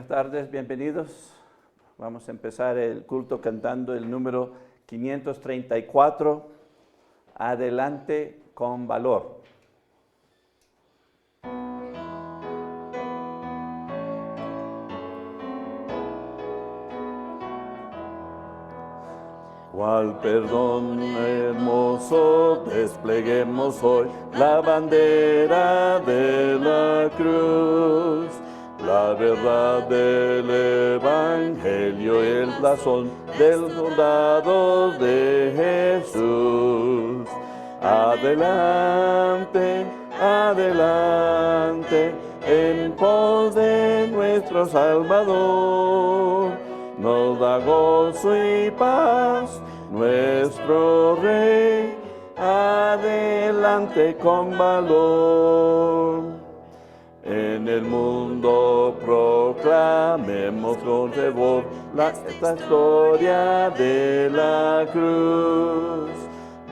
tardes, bienvenidos. Vamos a empezar el culto cantando el número 534, Adelante con valor. Cual perdón hermoso despleguemos hoy la bandera de la cruz, la verdad del evangelio, el blasón del soldado de Jesús. Adelante, adelante, en pos de nuestro Salvador. Nos da gozo y paz nuestro Rey, adelante con valor. En el mundo proclamemos con fervor esta historia de la cruz.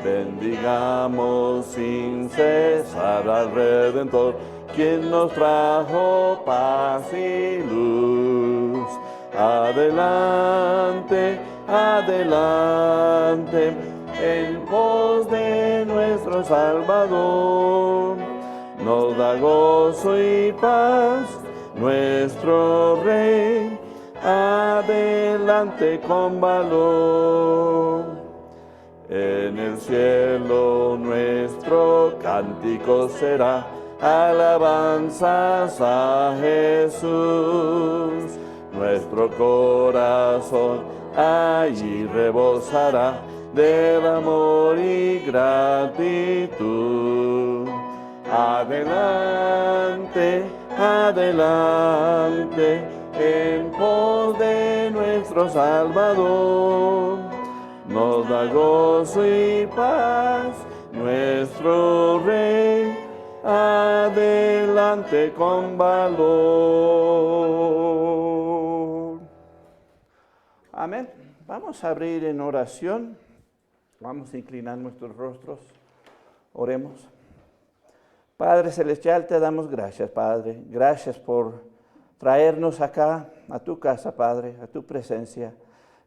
Bendigamos sin cesar al Redentor, quien nos trajo paz y luz. Adelante, adelante, en pos de nuestro Salvador. Nos da gozo y paz nuestro Rey, adelante con valor. En el cielo nuestro cántico será alabanzas a Jesús. Nuestro corazón allí rebosará del amor y gratitud. Adelante, adelante, en pos de nuestro Salvador. Nos da gozo y paz nuestro Rey, adelante con valor. Amén. Vamos a abrir en oración. Vamos a inclinar nuestros rostros. Oremos. Padre Celestial, te damos gracias, Padre. Gracias por traernos acá, a tu casa, Padre, a tu presencia.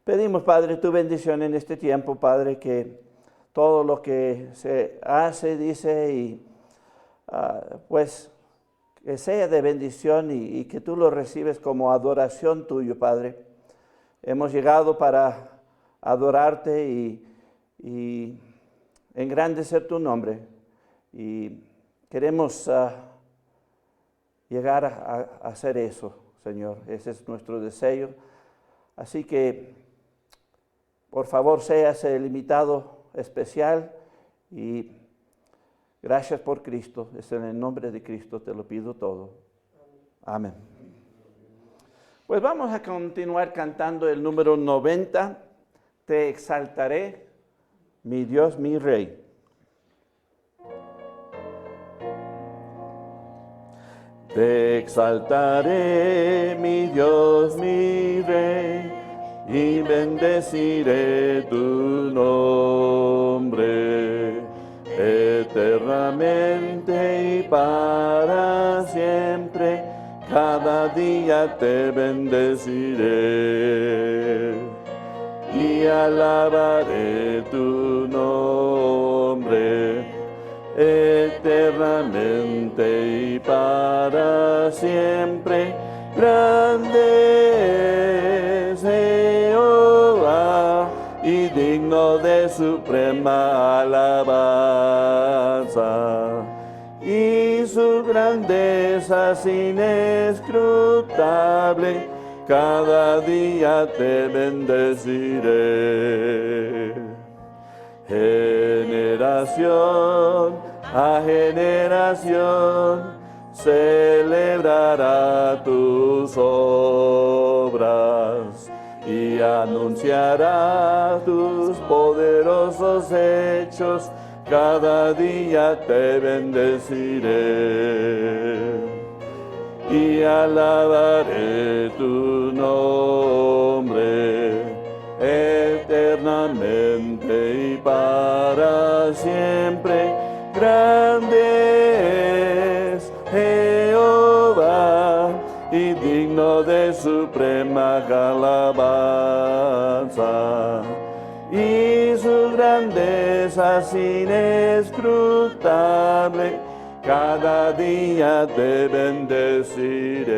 Pedimos, Padre, tu bendición en este tiempo, Padre, que todo lo que se hace, dice, y pues que sea de bendición y que tú lo recibes como adoración tuyo, Padre. Hemos llegado para adorarte y engrandecer tu nombre. Y queremos llegar a hacer eso, Señor. Ese es nuestro deseo. Así que, por favor, seas el invitado especial y gracias por Cristo. Es en el nombre de Cristo te lo pido todo. Amén. Pues vamos a continuar cantando el número 90. Te exaltaré, mi Dios, mi Rey. Te exaltaré, mi Dios, mi Rey, y bendeciré tu nombre eternamente y para siempre. Cada día te bendeciré y alabaré tu nombre eternamente y para siempre. Grande es Jehová y digno de suprema alabanza, y su grandeza es inescrutable. Cada día te bendeciré. Generación a generación celebrará tus obras y anunciará tus poderosos hechos. Cada día te bendeciré y alabaré tu nombre eternamente y para siempre. Grande es Jehová y digno digno de suprema alabanza, y su grandeza es inescrutable, cada día te bendeciré.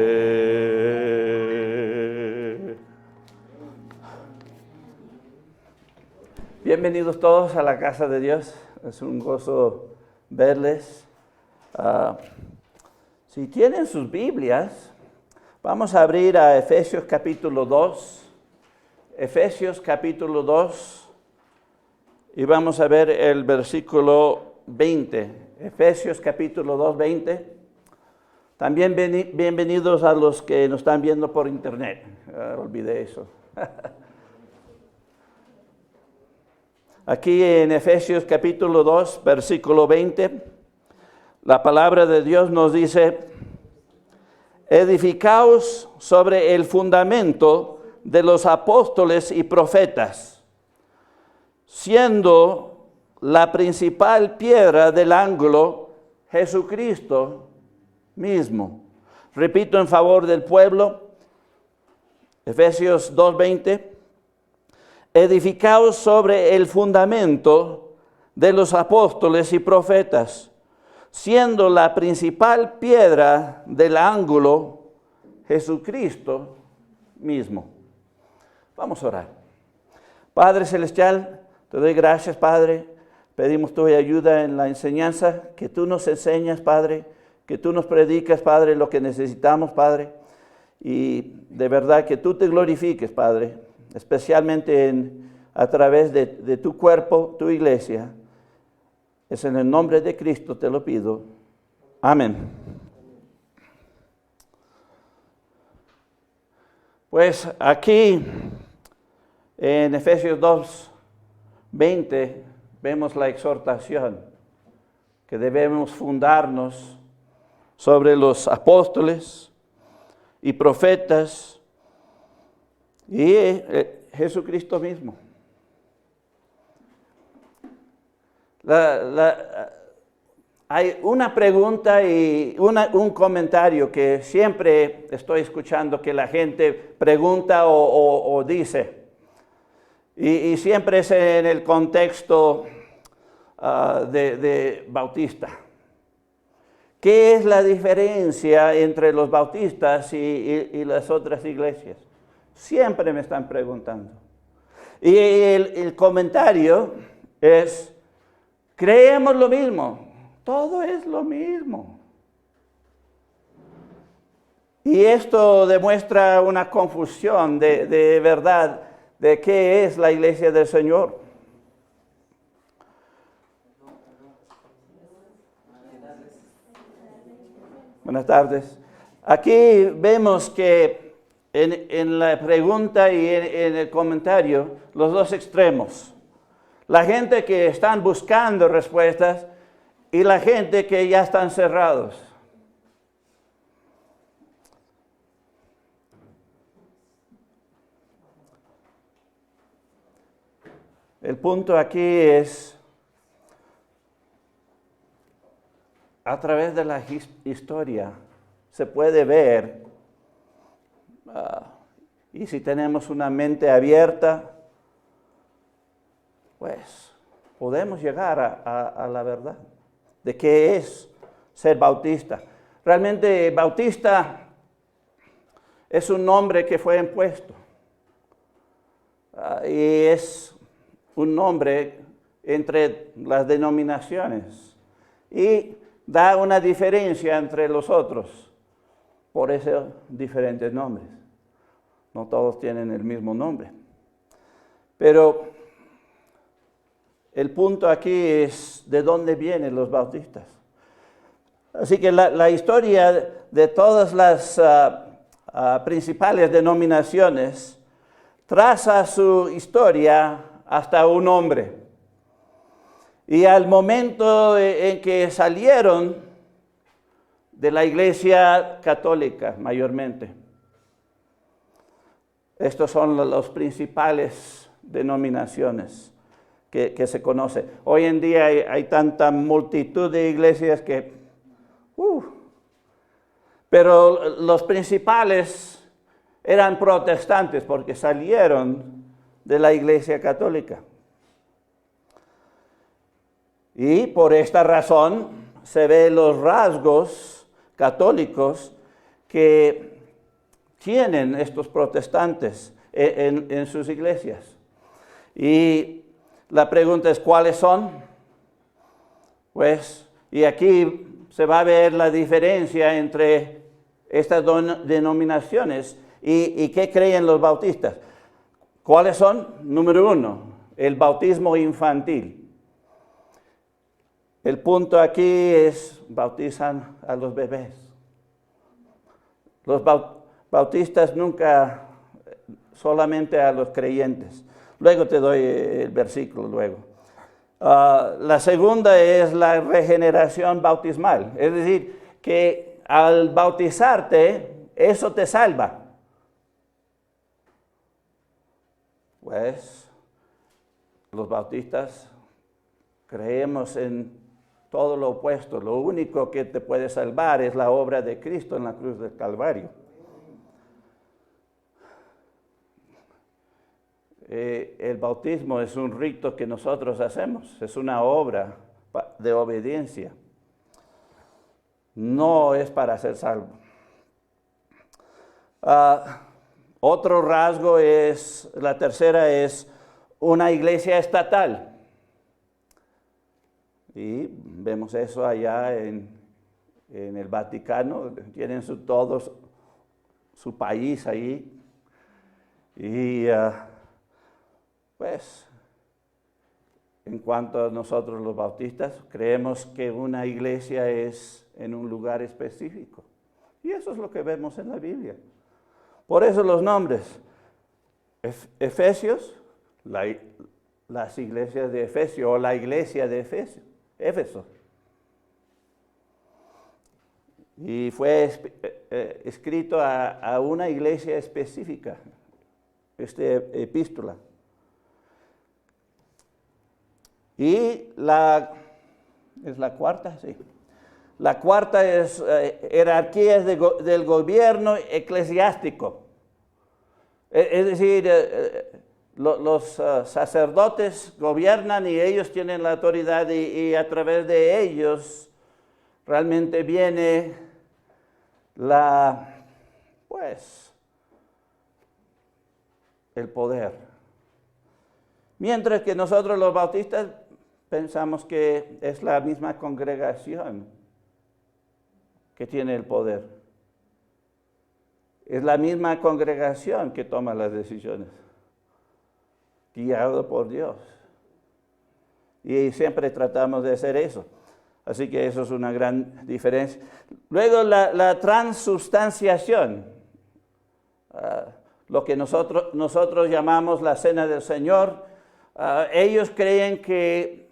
Bienvenidos todos a la casa de Dios, es un gozo verles. Si tienen sus Biblias, vamos a abrir a Efesios capítulo 2. Efesios capítulo 2 y vamos a ver el versículo 20. Efesios capítulo 2, 20. También bienvenidos a los que nos están viendo por internet. Olvidé eso. Aquí en Efesios capítulo 2, versículo 20. La palabra de Dios nos dice: edificaos sobre el fundamento de los apóstoles y profetas, siendo la principal piedra del ángulo Jesucristo mismo. Repito en favor del pueblo, Efesios 2:20, edificaos sobre el fundamento de los apóstoles y profetas, siendo la principal piedra del ángulo Jesucristo mismo. Vamos a orar. Padre Celestial, te doy gracias, Padre. Pedimos tu ayuda en la enseñanza, que tú nos enseñas, Padre, que tú nos predicas, Padre, lo que necesitamos, Padre. Y de verdad que tú te glorifiques, Padre, especialmente a través de tu cuerpo, tu iglesia. Es en el nombre de Cristo te lo pido. Amén. Pues aquí en Efesios 2:20 vemos la exhortación que debemos fundarnos sobre los apóstoles y profetas y Jesucristo mismo. Hay una pregunta y un comentario que siempre estoy escuchando que la gente pregunta o dice. Y siempre es en el contexto de bautista. ¿Qué es la diferencia entre los bautistas y las otras iglesias? Siempre me están preguntando. Y el comentario es: creemos lo mismo, todo es lo mismo. Y esto demuestra una confusión de verdad de qué es la iglesia del Señor. Buenas tardes. Aquí vemos que en la pregunta y en el comentario, los dos extremos. La gente que están buscando respuestas y la gente que ya están cerrados. El punto aquí es, a través de la historia se puede ver, y si tenemos una mente abierta, pues podemos llegar a la verdad de qué es ser bautista. Realmente bautista es un nombre que fue impuesto y es un nombre entre las denominaciones y da una diferencia entre los otros por esos diferentes nombres. No todos tienen el mismo nombre, pero el punto aquí es de dónde vienen los bautistas. Así que la historia de todas las principales denominaciones traza su historia hasta un hombre. Y al momento en que salieron de la iglesia católica mayormente, estos son los principales denominaciones que se conoce. Hoy en día hay tanta multitud de iglesias que... pero los principales eran protestantes porque salieron de la Iglesia Católica. Y por esta razón se ven los rasgos católicos que tienen estos protestantes en sus iglesias. Y la pregunta es, ¿cuáles son? Pues, y aquí se va a ver la diferencia entre estas denominaciones y qué creen los bautistas. ¿Cuáles son? Número 1, el bautismo infantil. El punto aquí es, bautizan a los bebés. Los bautistas nunca, solamente a los creyentes. Luego te doy el versículo luego. La segunda es la regeneración bautismal. Es decir, que al bautizarte, eso te salva. Pues, los bautistas creemos en todo lo opuesto. Lo único que te puede salvar es la obra de Cristo en la cruz del Calvario. El bautismo es un rito que nosotros hacemos, es una obra de obediencia. No es para ser salvo. Otro rasgo es, la tercera es una iglesia estatal. Y vemos eso allá en el Vaticano, tienen todos su país ahí. Y pues, en cuanto a nosotros los bautistas, creemos que una iglesia es en un lugar específico. Y eso es lo que vemos en la Biblia. Por eso los nombres. Efesios, las iglesias de Efesio o la iglesia de Éfeso. Y fue escrito a una iglesia específica, esta epístola. Y es la cuarta, sí. La cuarta es jerarquías del gobierno eclesiástico. Es decir, los sacerdotes gobiernan y ellos tienen la autoridad y a través de ellos realmente viene el poder. Mientras que nosotros los bautistas pensamos que es la misma congregación que tiene el poder. Es la misma congregación que toma las decisiones, guiado por Dios. Y siempre tratamos de hacer eso. Así que eso es una gran diferencia. Luego la transubstanciación, lo que nosotros llamamos la cena del Señor. Ellos creen que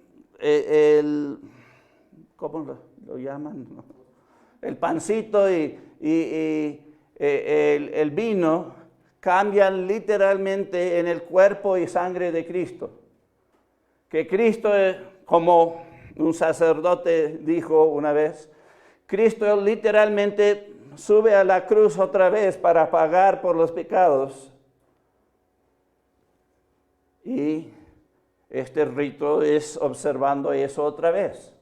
¿cómo lo llaman? El pancito y el vino cambian literalmente en el cuerpo y sangre de Cristo. Que Cristo, como un sacerdote dijo una vez, Cristo literalmente sube a la cruz otra vez para pagar por los pecados. Y este rito es observando eso otra vez.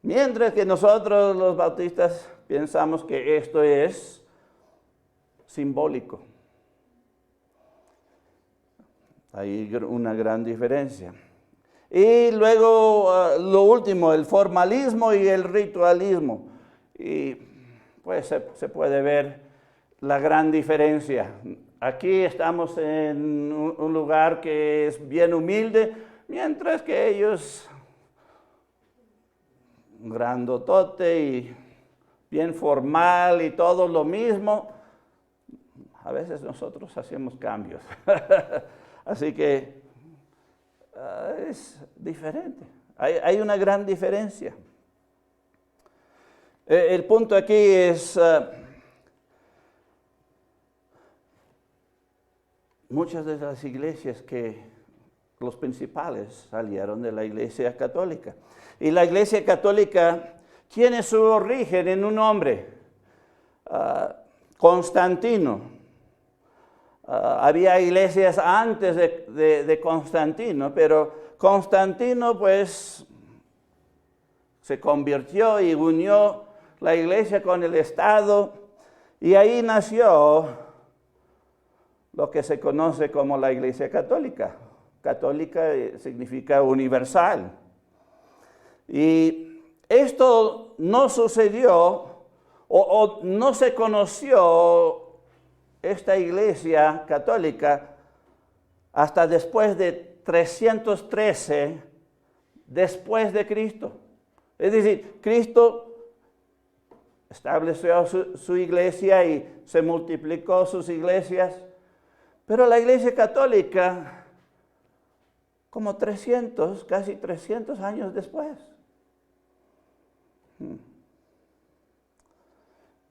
Mientras que nosotros los bautistas pensamos que esto es simbólico. Hay una gran diferencia. Y luego lo último, el formalismo y el ritualismo. Y pues se puede ver la gran diferencia. Aquí estamos en un lugar que es bien humilde, mientras que ellos, grandotote y bien formal y todo lo mismo. A veces nosotros hacemos cambios. Así que es diferente. Hay una gran diferencia. El punto aquí es, muchas de las iglesias los principales salieron de la iglesia católica. Y la iglesia católica tiene su origen en un hombre. Constantino. Había iglesias antes de Constantino, pero Constantino pues se convirtió y unió la iglesia con el Estado, y ahí nació lo que se conoce como la Iglesia Católica. Católica significa universal. Y esto no sucedió o no se conoció esta Iglesia Católica hasta después de 313 después de Cristo. Es decir, Cristo estableció su iglesia y se multiplicó sus iglesias, pero la Iglesia Católica como 300, casi 300 años después.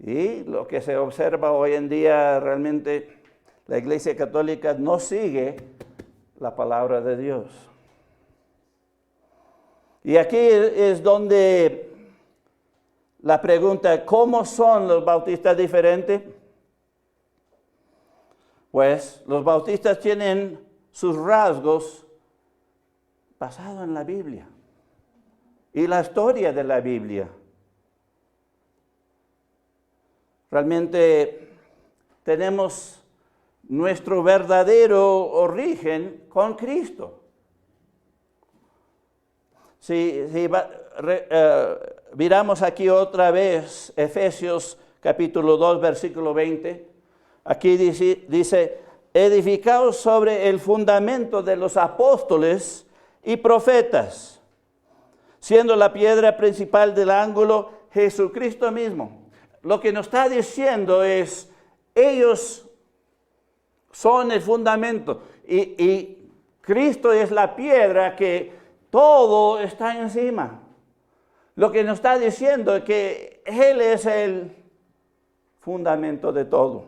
Y lo que se observa hoy en día, realmente la Iglesia Católica no sigue la palabra de Dios. Y aquí es donde la pregunta, ¿cómo son los bautistas diferentes? Pues los bautistas tienen sus rasgos basados en la Biblia y la historia de la Biblia. Realmente tenemos nuestro verdadero origen con Cristo. Si miramos aquí otra vez Efesios capítulo 2, versículo 20, aquí dice, edificaos sobre el fundamento de los apóstoles y profetas, siendo la piedra principal del ángulo Jesucristo mismo. Lo que nos está diciendo es, ellos son el fundamento y Cristo es la piedra que todo está encima. Lo que nos está diciendo es que Él es el fundamento de todo.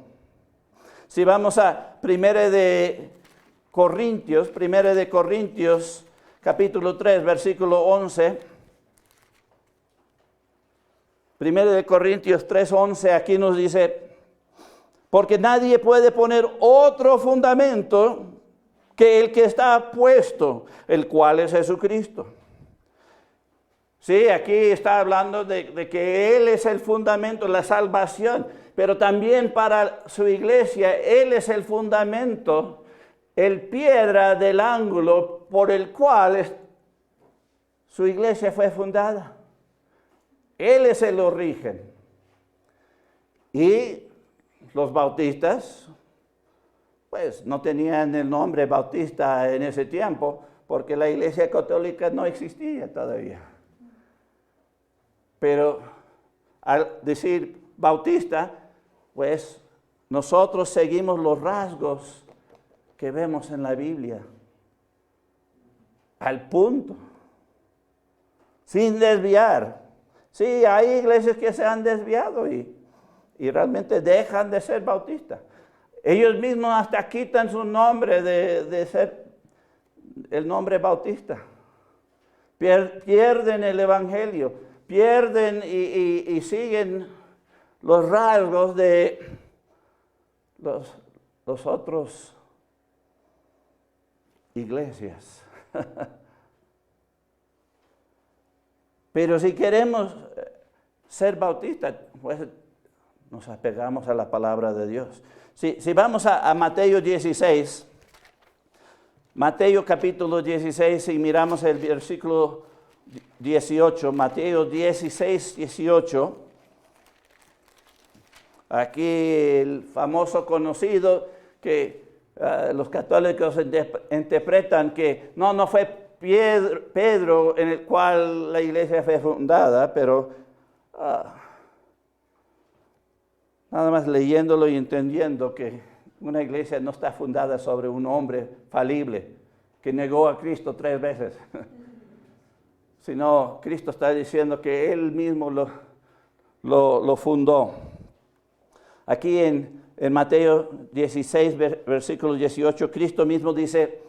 Si vamos a 1 de Corintios, capítulo 3, versículo 11. 1 de Corintios 3, 11, aquí nos dice, porque nadie puede poner otro fundamento que el que está puesto, el cual es Jesucristo. Sí, aquí está hablando de que Él es el fundamento, la salvación, pero también para su iglesia, Él es el fundamento, el piedra del ángulo por el cual su iglesia fue fundada. Él es el origen. Y los bautistas, pues no tenían el nombre bautista en ese tiempo, porque la Iglesia Católica no existía todavía. Pero al decir bautista, pues nosotros seguimos los rasgos que vemos en la Biblia, al punto, sin desviar. Sí, hay iglesias que se han desviado y realmente dejan de ser bautistas. Ellos mismos hasta quitan su nombre de ser el nombre bautista. Pierden el evangelio, pierden y siguen los rasgos de los otros iglesias. Pero si queremos ser bautistas, pues nos apegamos a la palabra de Dios. Si vamos a Mateo 16, Mateo capítulo 16, y miramos el versículo 18, Mateo 16, 18, aquí el famoso conocido que los católicos interpretan que no fue Pedro en el cual la iglesia fue fundada, pero nada más leyéndolo y entendiendo que una iglesia no está fundada sobre un hombre falible que negó a Cristo 3 veces, sino Cristo está diciendo que Él mismo lo fundó. Aquí en Mateo 16, versículo 18, Cristo mismo dice,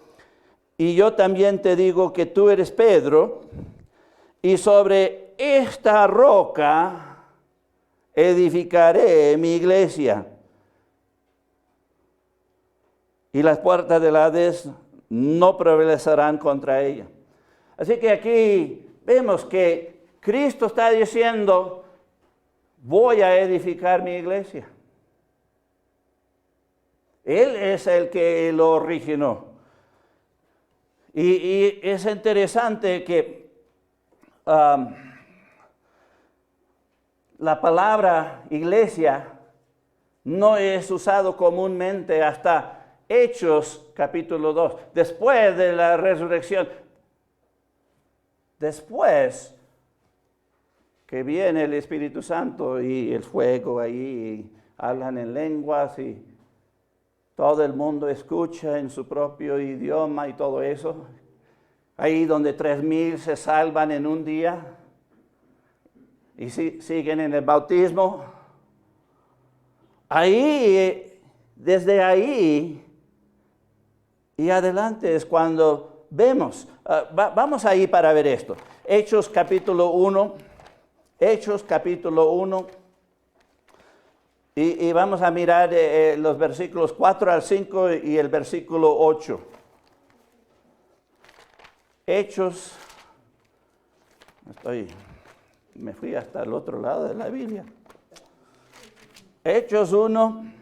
y yo también te digo que tú eres Pedro, y sobre esta roca edificaré mi iglesia, y las puertas del Hades no prevalecerán contra ella. Así que aquí vemos que Cristo está diciendo, voy a edificar mi iglesia. Él es el que lo originó. Y es interesante que la palabra iglesia no es usado comúnmente hasta Hechos capítulo 2, después de la resurrección. Después que viene el Espíritu Santo y el fuego ahí, y hablan en lenguas y todo el mundo escucha en su propio idioma y todo eso. Ahí donde 3,000 se salvan en un día y siguen en el bautismo. Ahí, desde ahí y adelante es cuando vemos. Vamos ahí para ver esto. Hechos capítulo 1. Hechos capítulo 1. Y vamos a mirar los versículos 4 al 5 y el versículo 8. Hechos. Me fui hasta el otro lado de la Biblia. Hechos 1.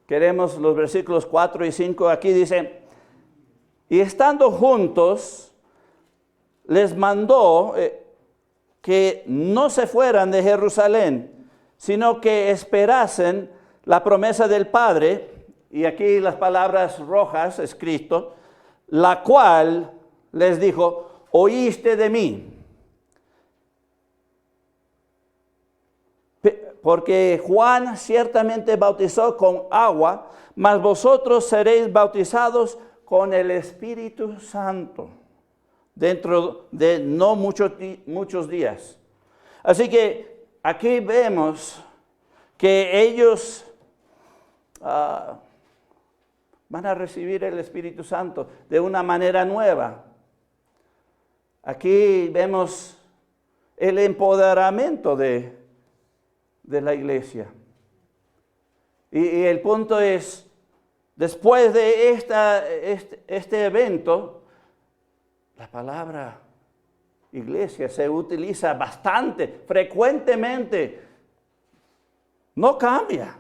Queremos los versículos 4 y 5. Aquí dice, y estando juntos, les mandó que no se fueran de Jerusalén, sino que esperasen la promesa del Padre, y aquí las palabras rojas escrito, la cual les dijo, oíste de mí. Porque Juan ciertamente bautizó con agua, mas vosotros seréis bautizados con el Espíritu Santo dentro de no muchos días. Así que aquí vemos que ellos van a recibir el Espíritu Santo de una manera nueva. Aquí vemos el empoderamiento de la iglesia. Y el punto es, después de este evento, la palabra iglesia se utiliza bastante, frecuentemente. No cambia.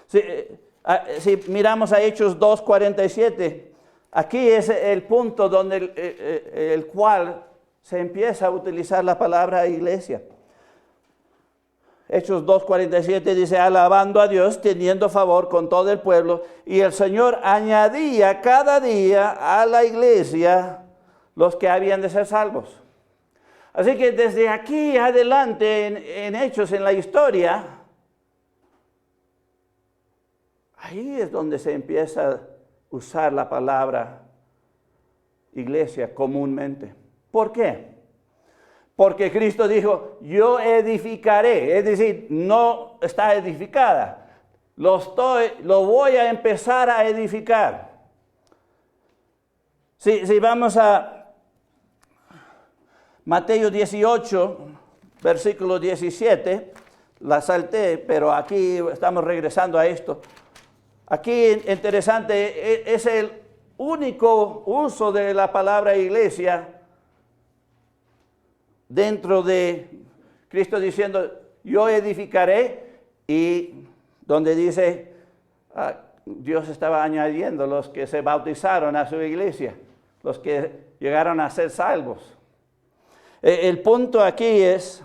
Si miramos a Hechos 2:47, aquí es el punto donde el cual se empieza a utilizar la palabra iglesia. Hechos 2:47 dice, alabando a Dios, teniendo favor con todo el pueblo, y el Señor añadía cada día a la iglesia los que habían de ser salvos. Así que desde aquí adelante en Hechos, en la historia, ahí es donde se empieza a usar la palabra iglesia comúnmente. ¿Por qué? Porque Cristo dijo, yo edificaré, es decir, no está edificada. Lo voy a empezar a edificar. Si vamos a Mateo 18, versículo 17, la salté, pero aquí estamos regresando a esto. Aquí, interesante, es el único uso de la palabra iglesia dentro de Cristo diciendo, yo edificaré, y donde dice, Dios estaba añadiendo los que se bautizaron a su iglesia, los que llegaron a ser salvos. El punto aquí es,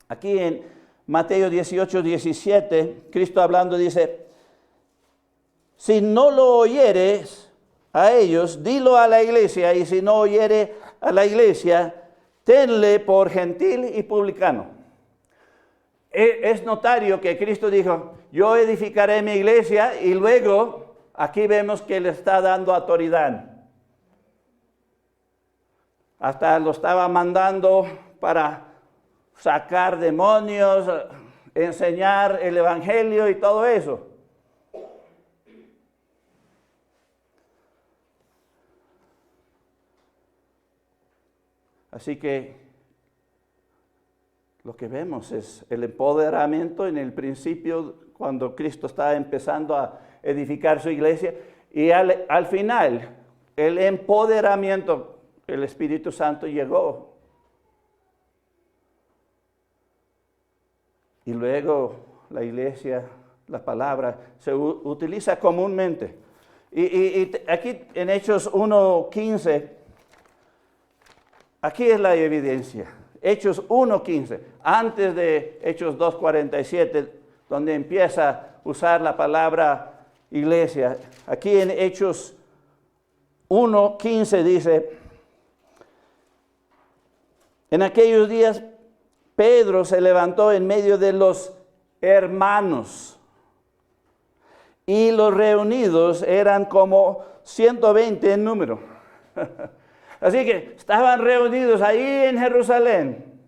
aquí en Mateo 18, 17, Cristo hablando dice, si no lo oyeres a ellos, dilo a la iglesia, y si no oyere a la iglesia, tenle por gentil y publicano. Es notario que Cristo dijo, yo edificaré mi iglesia, y luego aquí vemos que le está dando autoridad. Hasta lo estaba mandando para sacar demonios, enseñar el evangelio y todo eso. Así que lo que vemos es el empoderamiento en el principio, cuando Cristo está empezando a edificar su iglesia, Y al final, el empoderamiento, el Espíritu Santo llegó. Y luego la iglesia, la palabra, se utiliza comúnmente. Y aquí en Hechos 1:15, aquí es la evidencia. Hechos 1:15, antes de Hechos 2:47, donde empieza a usar la palabra iglesia. Aquí en Hechos 1:15 dice, en aquellos días Pedro se levantó en medio de los hermanos y los reunidos eran como 120 en número. Así que estaban reunidos ahí en Jerusalén,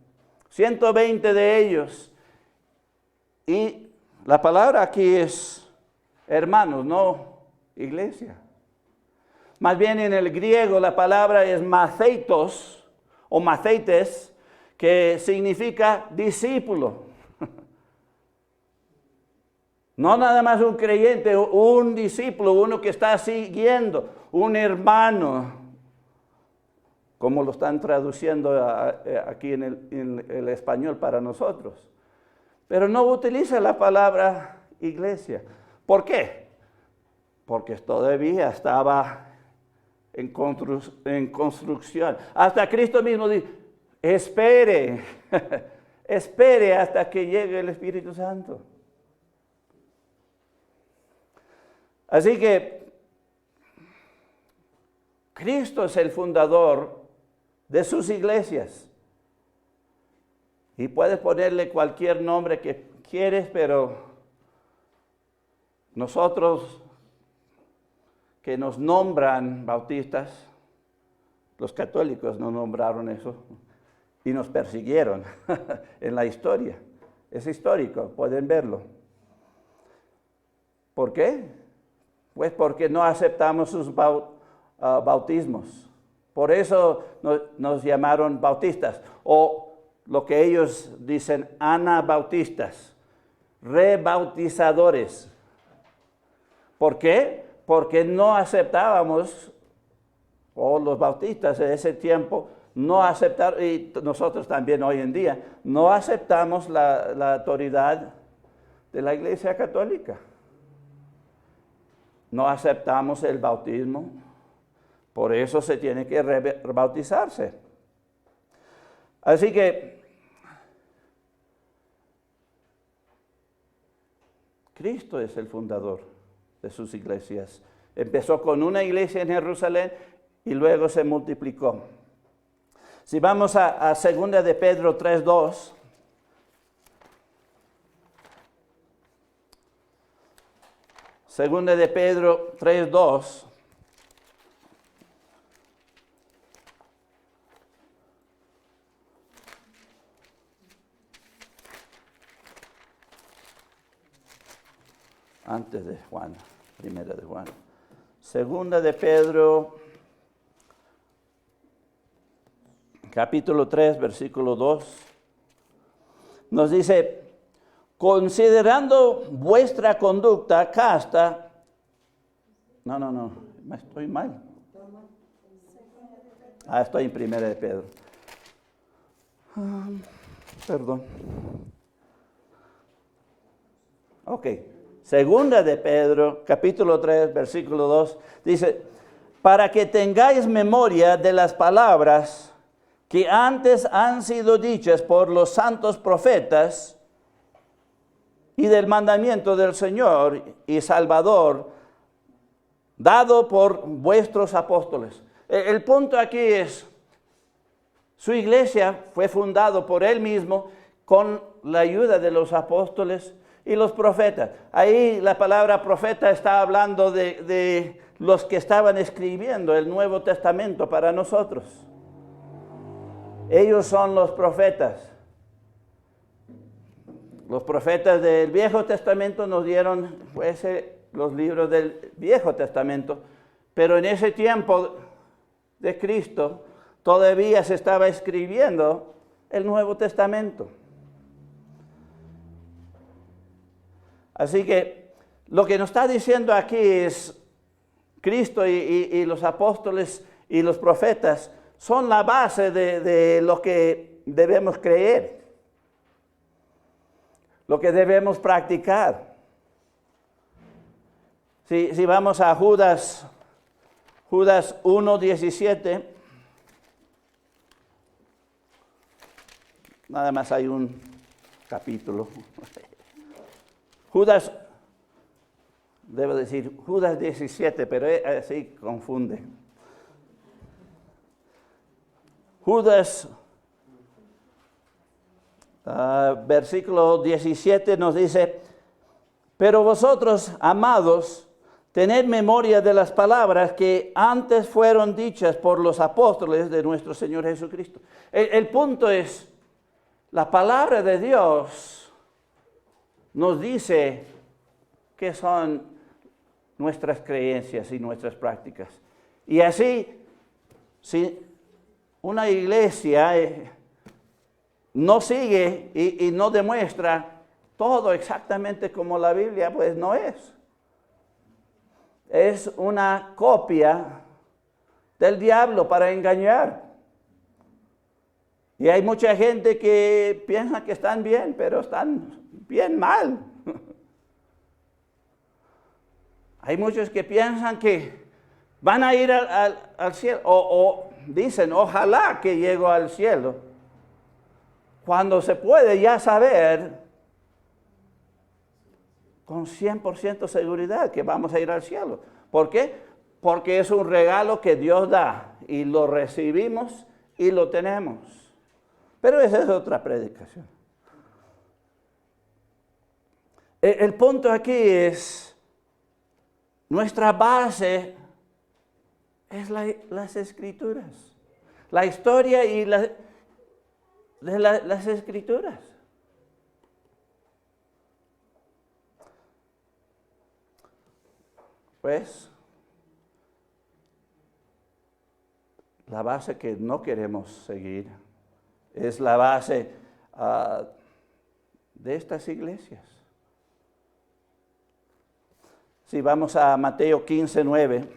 120 de ellos. Y la palabra aquí es hermanos, no iglesia. Más bien en el griego la palabra es matheitos o matheites, que significa discípulo. No nada más un creyente, un discípulo, uno que está siguiendo, un hermano, como lo están traduciendo aquí en el español para nosotros. Pero no utiliza la palabra iglesia. ¿Por qué? Porque todavía estaba en construcción. Hasta Cristo mismo dice, espere, espere hasta que llegue el Espíritu Santo. Así que Cristo es el fundador de sus iglesias. Y puedes ponerle cualquier nombre que quieres, pero nosotros que nos nombran bautistas, los católicos nos nombraron eso y nos persiguieron en la historia. Es histórico, pueden verlo. ¿Por qué? Pues porque no aceptamos sus bautismos. Por eso nos llamaron bautistas, o lo que ellos dicen, anabautistas, rebautizadores. ¿Por qué? Porque no aceptábamos, o los bautistas en ese tiempo no aceptaron, y nosotros también hoy en día, no aceptamos la autoridad de la Iglesia Católica. No aceptamos el bautismo, por eso se tiene que rebautizarse. Así que Cristo es el fundador de sus iglesias. Empezó con una iglesia en Jerusalén y luego se multiplicó. Si vamos a 2 de Pedro 3:2. Segunda de Pedro 3:2. Antes de Juan, primera de Juan. Segunda de Pedro, capítulo 3, versículo 2. Nos dice, considerando vuestra conducta casta. No, estoy mal. Estoy en primera de Pedro. Perdón. Ok. Segunda de Pedro, capítulo 3, versículo 2, dice, para que tengáis memoria de las palabras que antes han sido dichas por los santos profetas y del mandamiento del Señor y Salvador, dado por vuestros apóstoles. El punto aquí es, su iglesia fue fundada por él mismo con la ayuda de los apóstoles y los profetas. Ahí la palabra profeta está hablando de los que estaban escribiendo el Nuevo Testamento para nosotros. Ellos son los profetas. Los profetas del Viejo Testamento nos dieron pues, los libros del Viejo Testamento, pero en ese tiempo de Cristo todavía se estaba escribiendo el Nuevo Testamento. Así que lo que nos está diciendo aquí es Cristo y los apóstoles y los profetas son la base de lo que debemos creer, lo que debemos practicar. Si vamos a Judas 1:17, nada más hay un capítulo. Debo decir Judas 17, pero así confunde. Judas, versículo 17 nos dice: pero vosotros, amados, tened memoria de las palabras que antes fueron dichas por los apóstoles de nuestro Señor Jesucristo. El punto es, la palabra de Dios nos dice qué son nuestras creencias y nuestras prácticas. Y así, si una iglesia no sigue y no demuestra todo exactamente como la Biblia, pues no es. Es una copia del diablo para engañar. Y hay mucha gente que piensa que están bien, pero están bien mal. Hay muchos que piensan que van a ir al cielo, o dicen, ojalá que llego al cielo, cuando se puede ya saber con 100% seguridad que vamos a ir al cielo. ¿Por qué? Porque es un regalo que Dios da y lo recibimos y lo tenemos. Pero esa es otra predicación. El punto aquí es, nuestra base es las Escrituras, la historia y las Escrituras. Pues, la base que no queremos seguir es la base de estas iglesias. Si vamos a Mateo 15:9,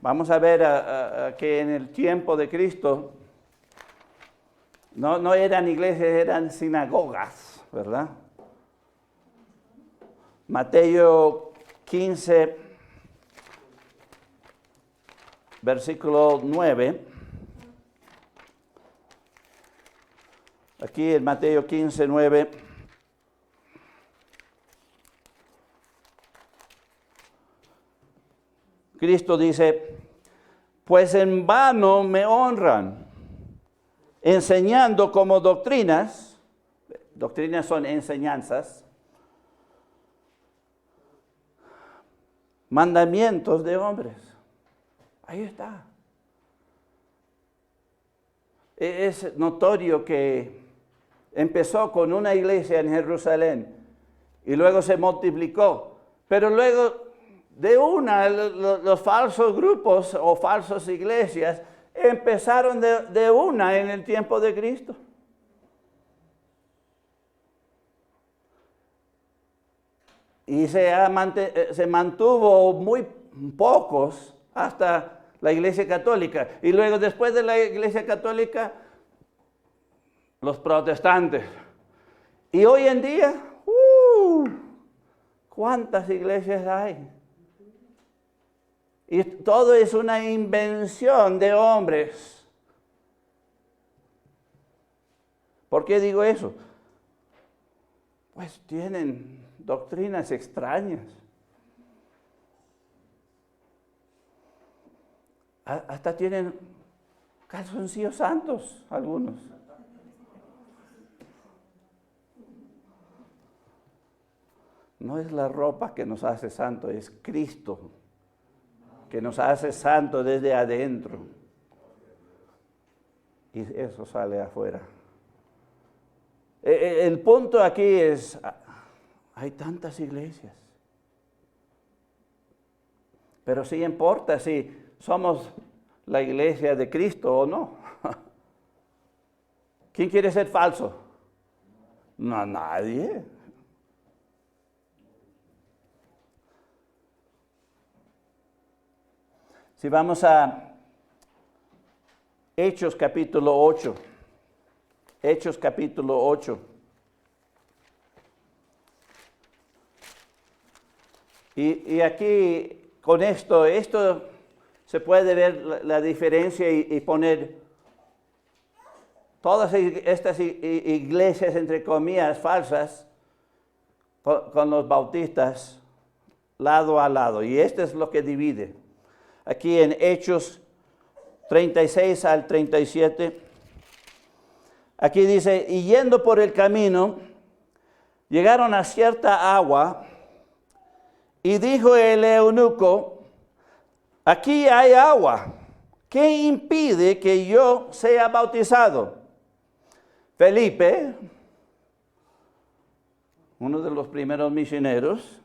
vamos a ver que en el tiempo de Cristo no eran iglesias, eran sinagogas, ¿verdad? Mateo 15, versículo 9. Aquí en Mateo 15:9. Cristo dice, pues en vano me honran, enseñando como doctrinas son enseñanzas, mandamientos de hombres. Ahí está. Es notorio que empezó con una iglesia en Jerusalén y luego se multiplicó, pero luego los falsos grupos o falsas iglesias empezaron de una en el tiempo de Cristo. Y se mantuvo muy pocos hasta la Iglesia Católica. Y luego después de la Iglesia Católica, los protestantes. Y hoy en día, ¿cuántas iglesias hay? Y todo es una invención de hombres. ¿Por qué digo eso? Pues tienen doctrinas extrañas. Hasta tienen calzoncillos santos, algunos. No es la ropa que nos hace santo, es Cristo que nos hace santo desde adentro. Y eso sale afuera. El punto aquí es, hay tantas iglesias. Pero sí importa si somos la iglesia de Cristo o no. ¿Quién quiere ser falso? No, nadie. Si vamos a Hechos capítulo 8. Hechos capítulo 8. Y aquí con esto se puede ver la diferencia y poner todas estas iglesias, entre comillas, falsas, con los bautistas, lado a lado. Y esto es lo que divide. Aquí en Hechos 36 al 37, aquí dice, y yendo por el camino, llegaron a cierta agua, y dijo el eunuco, aquí hay agua, ¿qué impide que yo sea bautizado? Felipe, uno de los primeros misioneros,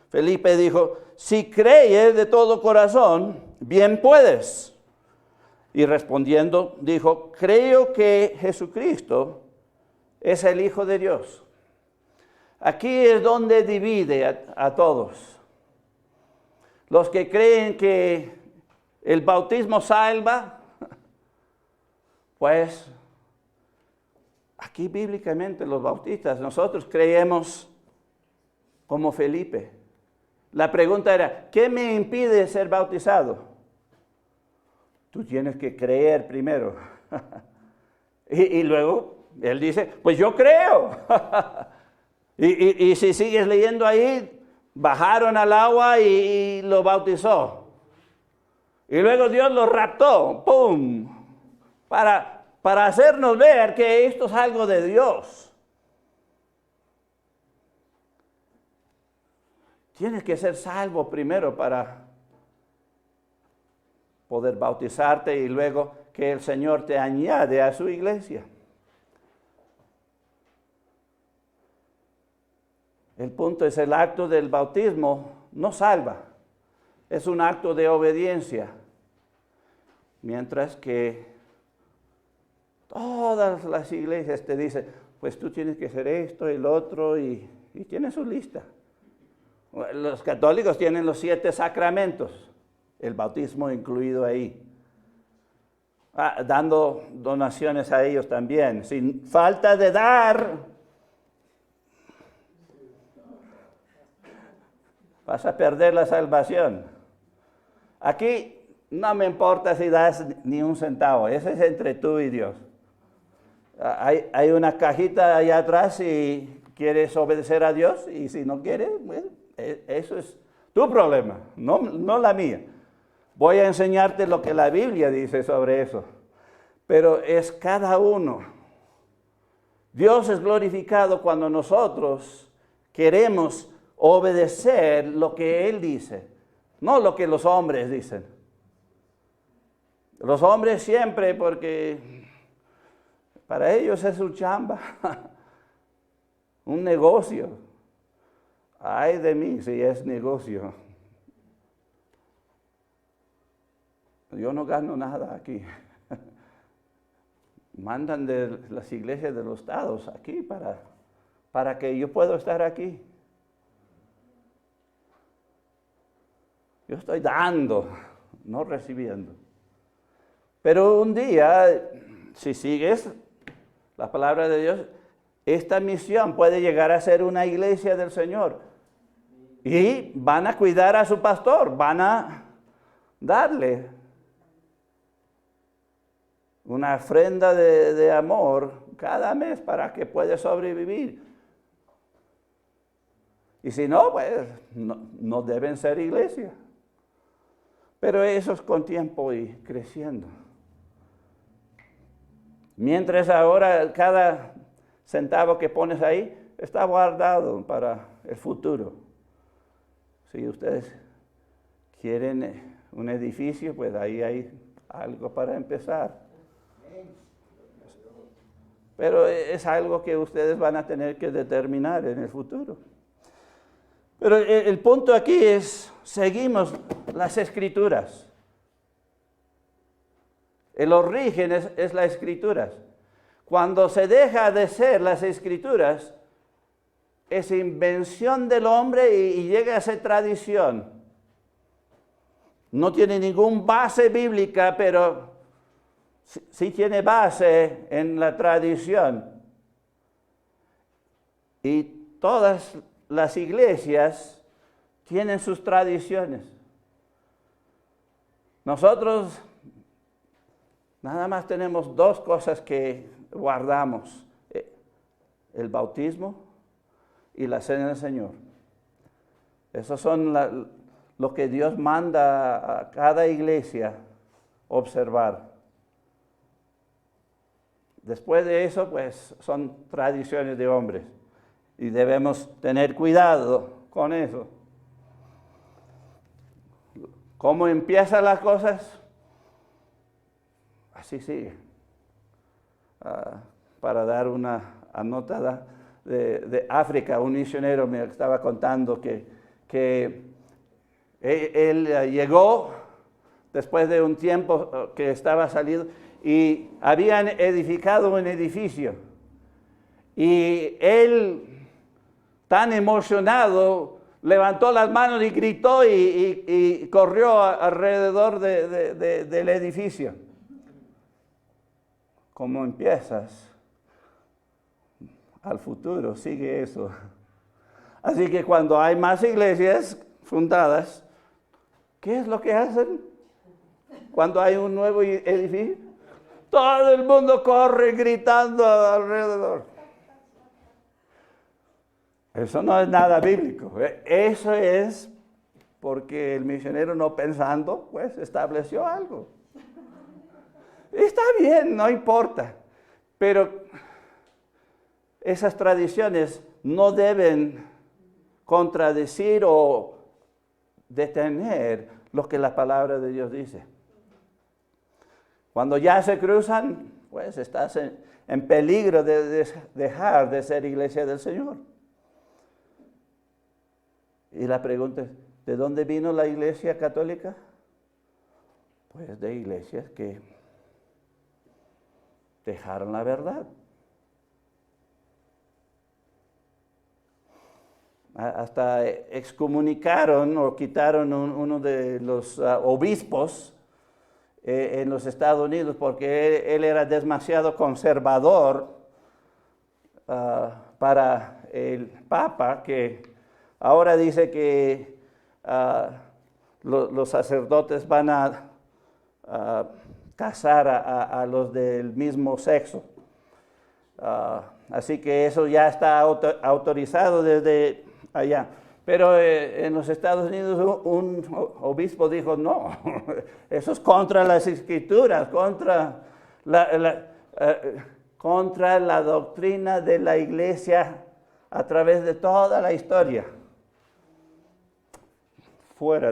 Felipe dijo, si creyes de todo corazón, bien puedes. Y respondiendo, dijo, creo que Jesucristo es el Hijo de Dios. Aquí es donde divide a todos. Los que creen que el bautismo salva, pues aquí bíblicamente los bautistas, nosotros creemos como Felipe. La pregunta era, ¿qué me impide ser bautizado? Tú tienes que creer primero. y luego él dice, pues yo creo. y si sigues leyendo ahí, bajaron al agua y lo bautizó. Y luego Dios lo raptó, ¡pum! Para hacernos ver que esto es algo de Dios. Tienes que ser salvo primero para poder bautizarte y luego que el Señor te añade a su iglesia. El punto es el acto del bautismo no salva, es un acto de obediencia. Mientras que todas las iglesias te dicen, pues tú tienes que hacer esto y lo otro y tienes su lista. Los católicos tienen los 7 sacramentos, el bautismo incluido ahí. Dando donaciones a ellos también. Sin falta de dar, vas a perder la salvación. Aquí no me importa si das ni un centavo, eso es entre tú y Dios. Hay una cajita allá atrás si quieres obedecer a Dios y si no quieres, pues, eso es tu problema, no la mía. Voy a enseñarte lo que la Biblia dice sobre eso, pero es cada uno. Dios es glorificado cuando nosotros queremos obedecer lo que Él dice, no lo que los hombres dicen. Los hombres siempre, porque para ellos es su chamba, un negocio. Ay de mí si es negocio. Yo no gano nada aquí. Mandan de las iglesias de los estados aquí para que yo pueda estar aquí. Yo estoy dando, no recibiendo. Pero un día, si sigues la palabra de Dios, esta misión puede llegar a ser una iglesia del Señor. Y van a cuidar a su pastor, van a darle una ofrenda de amor cada mes para que pueda sobrevivir. Y si no, pues no deben ser iglesia. Pero eso es con tiempo y creciendo. Mientras ahora cada centavo que pones ahí está guardado para el futuro. Si ustedes quieren un edificio, pues ahí hay algo para empezar. Pero es algo que ustedes van a tener que determinar en el futuro. Pero el punto aquí es, seguimos las Escrituras. El origen es las Escrituras. Cuando se deja de ser las Escrituras, es invención del hombre y llega a ser tradición. no tiene ninguna base bíblica, pero sí tiene base en la tradición. Y todas las iglesias tienen sus tradiciones. Nosotros nada más tenemos dos cosas que guardamos: el bautismo y la cena del Señor. Esos son lo que Dios manda a cada iglesia observar. Después de eso, pues son tradiciones de hombres y debemos tener cuidado con eso. ¿Cómo empiezan las cosas? Así sigue. Para dar una anotada de África, un misionero me estaba contando que él llegó después de un tiempo que estaba salido y habían edificado un edificio. Y él, tan emocionado, levantó las manos y gritó y corrió alrededor del edificio. ¿Cómo empiezas? Al futuro sigue eso. Así que cuando hay más iglesias fundadas, ¿qué es lo que hacen? Cuando hay un nuevo edificio, todo el mundo corre gritando alrededor. Eso no es nada bíblico. Eso es porque el misionero, no pensando, pues estableció algo. Está bien, no importa. Pero esas tradiciones no deben contradecir o detener lo que la palabra de Dios dice. Cuando ya se cruzan, pues estás en peligro de dejar de ser iglesia del Señor. Y la pregunta es, ¿de dónde vino la iglesia católica? Pues de iglesias que dejaron la verdad. Hasta excomunicaron o quitaron uno de los obispos en los Estados Unidos porque él era demasiado conservador para el Papa, que ahora dice que los sacerdotes van a casar a los del mismo sexo. Así que eso ya está autorizado desde allá. Pero en los Estados Unidos un obispo dijo, no, eso es contra las Escrituras, contra la doctrina de la iglesia a través de toda la historia. Fuera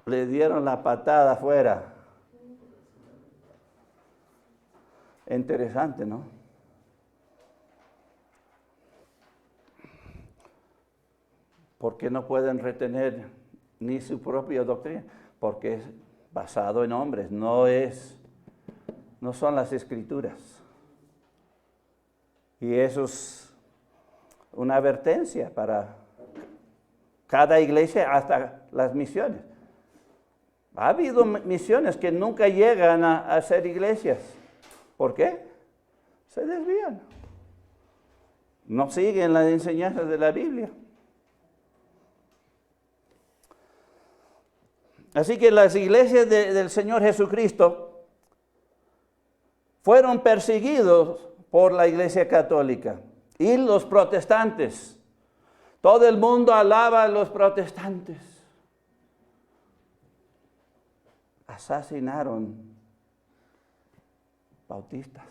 le dieron la patada afuera. Interesante, ¿no? Porque no pueden retener ni su propia doctrina, porque es basado en hombres, no son las Escrituras. Y eso es una advertencia para cada iglesia, hasta las misiones. Ha habido misiones que nunca llegan a ser iglesias. ¿Por qué? Se desvían. No siguen las enseñanzas de la Biblia. Así que las iglesias del Señor Jesucristo fueron perseguidos por la Iglesia Católica y los protestantes. Todo el mundo alaba a los protestantes. Asesinaron bautistas.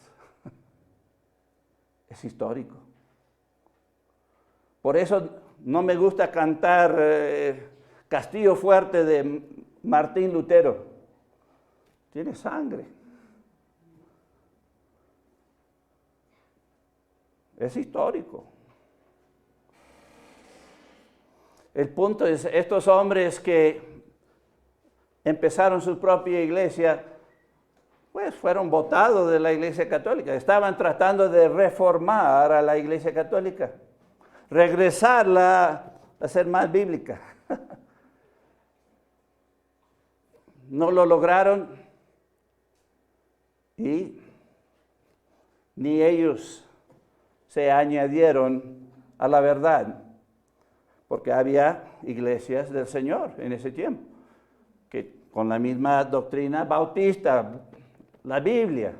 Es histórico. Por eso no me gusta cantar Castillo Fuerte de Martín Lutero. Tiene sangre. Es histórico. El punto es, estos hombres que empezaron su propia iglesia, pues fueron votados de la Iglesia Católica. Estaban tratando de reformar a la Iglesia Católica, regresarla a ser más bíblica. no lo lograron y ni ellos se añadieron a la verdad, porque había iglesias del Señor en ese tiempo, que con la misma doctrina bautista, la Biblia.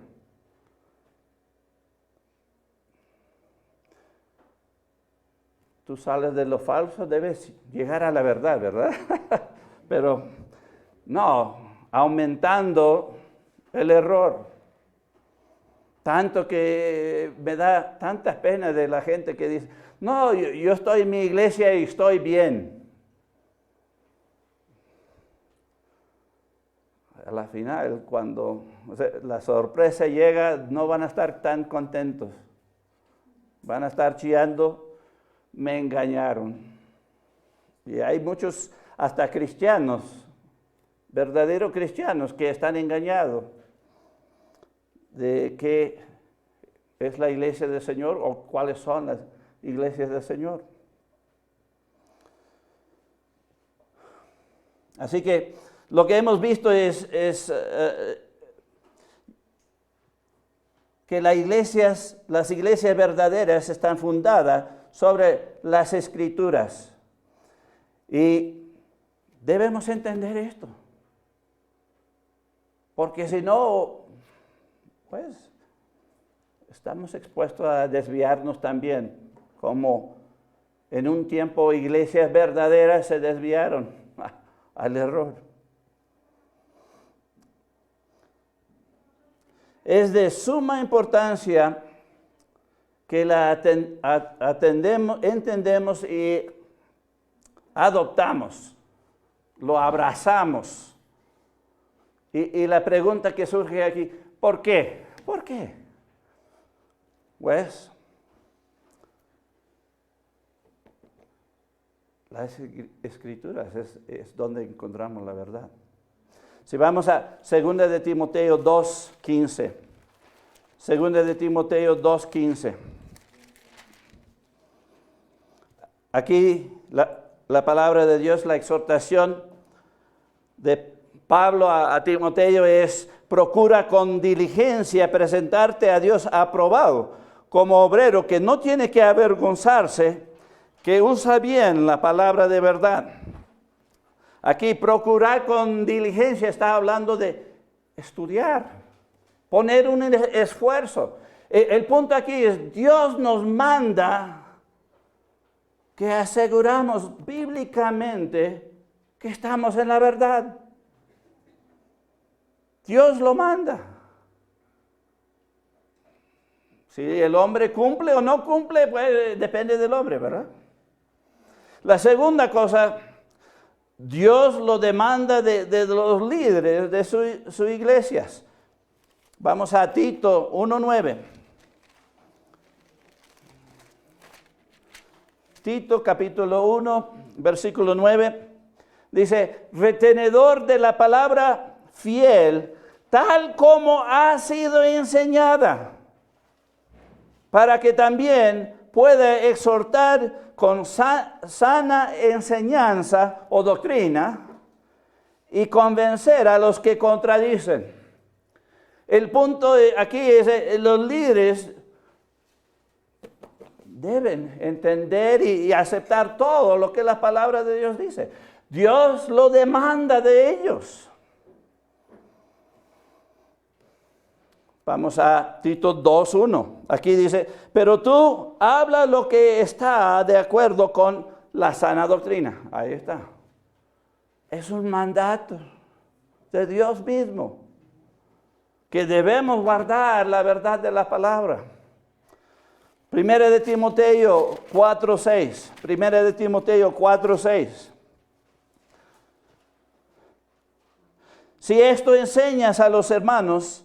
Tú sales de lo falso, debes llegar a la verdad, ¿verdad? Pero no, aumentando el error. Tanto que me da tanta pena de la gente que dice, no, yo estoy en mi iglesia y estoy bien. A la final, cuando la sorpresa llega, no van a estar tan contentos. Van a estar chillando, me engañaron. Y hay muchos, hasta cristianos, verdaderos cristianos, que están engañados de qué es la iglesia del Señor o cuáles son las iglesias del Señor. Así que lo que hemos visto es que las iglesias verdaderas están fundadas sobre las Escrituras. Y debemos entender esto. Porque si no, pues estamos expuestos a desviarnos también, como en un tiempo iglesias verdaderas se desviaron al error. Es de suma importancia que la entendemos y adoptamos, lo abrazamos. Y la pregunta que surge aquí, ¿por qué? ¿Por qué? Pues, las Escrituras es donde encontramos la verdad. Si vamos a 2 de Timoteo 2:15. 2 de Timoteo 2:15. Aquí la palabra de Dios, la exhortación de Pablo a Timoteo es: procura con diligencia presentarte a Dios aprobado, como obrero que no tiene que avergonzarse, que usa bien la palabra de verdad. Aquí procurar con diligencia está hablando de estudiar, poner un esfuerzo. El punto aquí es, Dios nos manda que aseguramos bíblicamente que estamos en la verdad. Dios lo manda. Si el hombre cumple o no cumple, pues depende del hombre, ¿verdad? La segunda cosa, Dios lo demanda de los líderes de sus iglesias. Vamos a Tito 1:9. Tito capítulo 1, versículo 9. Dice, retenedor de la palabra fiel, tal como ha sido enseñada, para que también pueda exhortar con sana enseñanza o doctrina y convencer a los que contradicen. El punto aquí es, los líderes deben entender y aceptar todo lo que la palabra de Dios dice. Dios lo demanda de ellos. Vamos a Tito 2:1. Aquí dice, pero tú habla lo que está de acuerdo con la sana doctrina. Ahí está. Es un mandato de Dios mismo, que debemos guardar la verdad de la palabra. Primera de Timoteo 4:6. Primera de Timoteo 4:6. Si esto enseñas a los hermanos,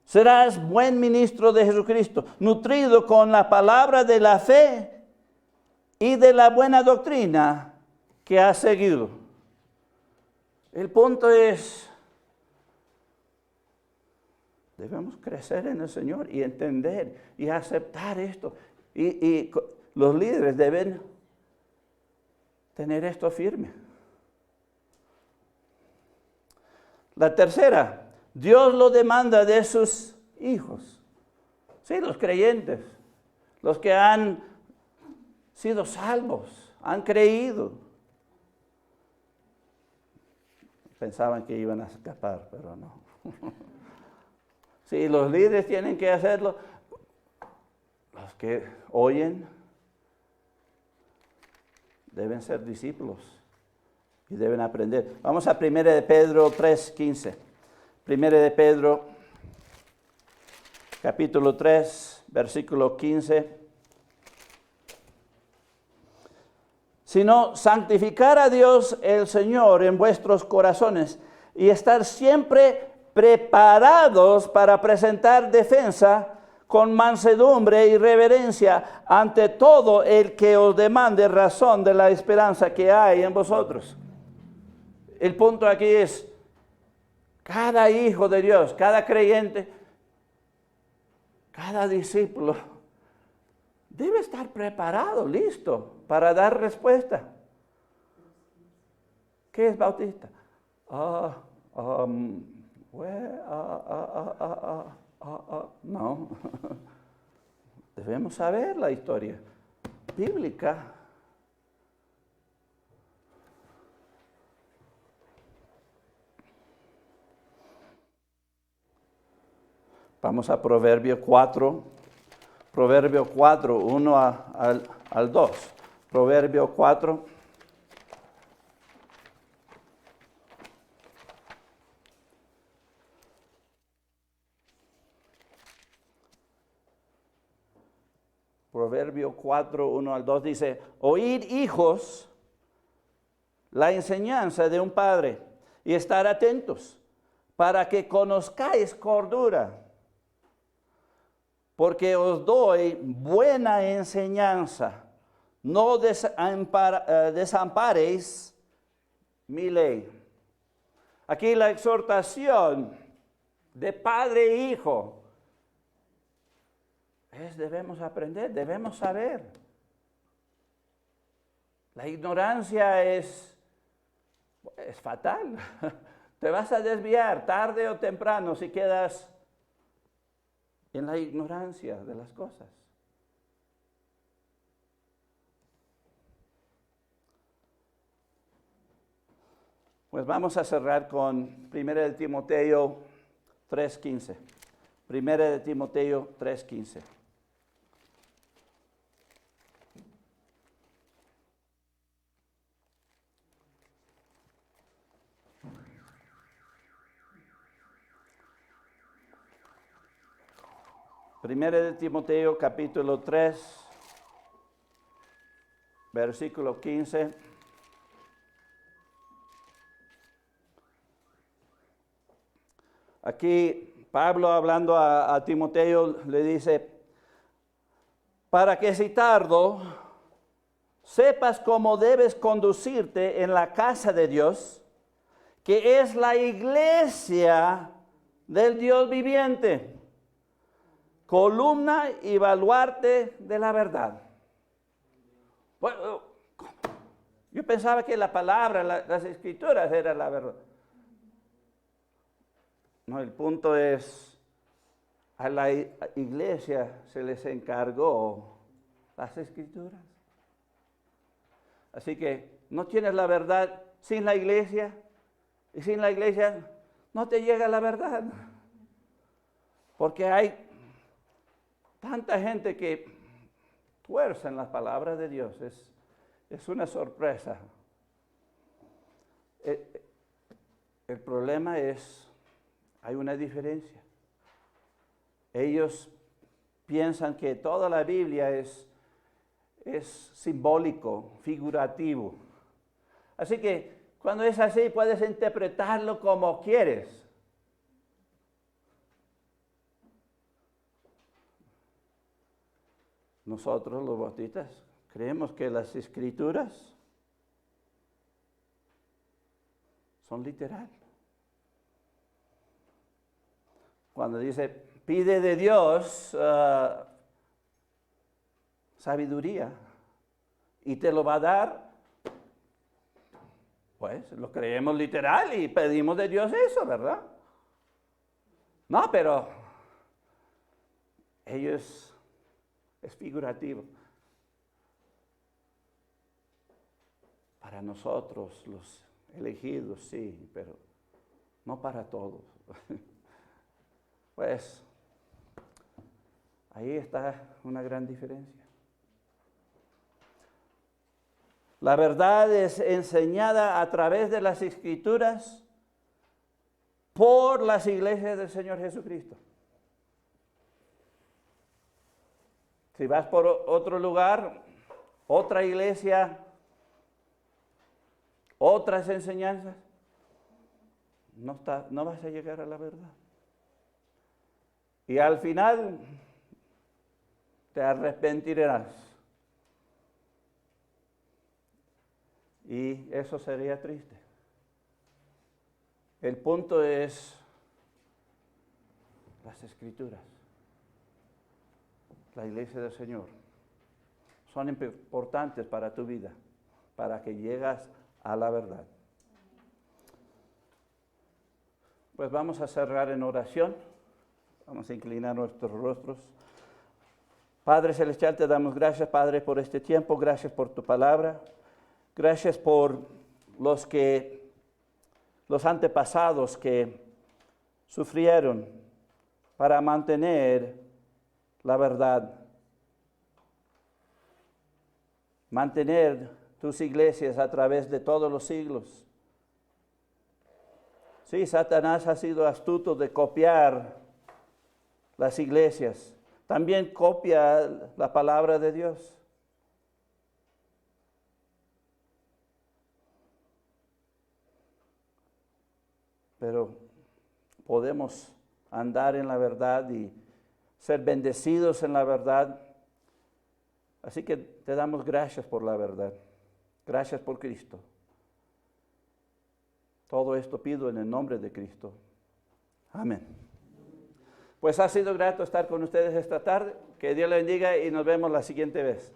serás buen ministro de Jesucristo, nutrido con la palabra de la fe y de la buena doctrina que has seguido. El punto es, debemos crecer en el Señor y entender y aceptar esto. Y los líderes deben tener esto firme. La tercera, Dios lo demanda de sus hijos. Sí, los creyentes, los que han sido salvos, han creído. Pensaban que iban a escapar, pero no. Sí, los líderes tienen que hacerlo. Los que oyen deben ser discípulos y deben aprender. Vamos a 1 de Pedro 3:15. 1 de Pedro, capítulo 3, versículo 15. Sino santificar a Dios el Señor en vuestros corazones y estar siempre preparados para presentar defensa con mansedumbre y reverencia ante todo el que os demande razón de la esperanza que hay en vosotros. El punto aquí es, cada hijo de Dios, cada creyente, cada discípulo debe estar preparado, listo, para dar respuesta. ¿Qué es bautista? No. Debemos saber la historia bíblica. Vamos a Proverbio 4. Proverbio 4, 1 al 2. Proverbio 4. Proverbio 4, 1 al 2 dice, oíd hijos la enseñanza de un padre y estar atentos para que conozcáis cordura. Porque os doy buena enseñanza, no desamparéis mi ley. Aquí la exhortación de padre e hijo es debemos aprender, debemos saber. La ignorancia es fatal. Te vas a desviar tarde o temprano si quedas en la ignorancia de las cosas. Pues vamos a cerrar con 1 de Timoteo 3:15. 1 de Timoteo 3:15. Primera de Timoteo, capítulo 3, versículo 15. Aquí Pablo, hablando a Timoteo, le dice, para que si tardo, sepas cómo debes conducirte en la casa de Dios, que es la iglesia del Dios viviente, columna y baluarte de la verdad. Bueno, yo pensaba que la palabra, las escrituras era la verdad. No, el punto es, a la iglesia se les encargó las escrituras. Así que no tienes la verdad sin la iglesia, y sin la iglesia no te llega la verdad. Porque hay tanta gente que tuerce en las palabras de Dios. Es una sorpresa. El problema es, hay una diferencia. Ellos piensan que toda la Biblia es simbólico, figurativo. Así que cuando es así, puedes interpretarlo como quieres. Nosotros, los bautistas, creemos que las escrituras son literal. Cuando dice, pide de Dios sabiduría y te lo va a dar, Pues lo creemos literal y pedimos de Dios eso, ¿verdad? No, pero ellos es figurativo. Para nosotros, los elegidos, sí, pero no para todos. Pues ahí está una gran diferencia. La verdad es enseñada a través de las Escrituras por las iglesias del Señor Jesucristo. Si vas por otro lugar, otra iglesia, otras enseñanzas, no vas a llegar a la verdad. Y al final te arrepentirás. Y eso sería triste. El punto es las Escrituras. La iglesia del Señor. Son importantes para tu vida, para que llegas a la verdad. Pues vamos a cerrar en oración. Vamos a inclinar nuestros rostros. Padre Celestial, te damos gracias, Padre, por este tiempo. Gracias por tu palabra. Gracias por los antepasados que sufrieron para mantener la verdad. Mantener tus iglesias a través de todos los siglos. Sí, Satanás ha sido astuto de copiar las iglesias. También copia la palabra de Dios. Pero podemos andar en la verdad y ser bendecidos en la verdad. Así que te damos gracias por la verdad. Gracias por Cristo. Todo esto pido en el nombre de Cristo. Amén. Pues ha sido grato estar con ustedes esta tarde. Que Dios les bendiga y nos vemos la siguiente vez.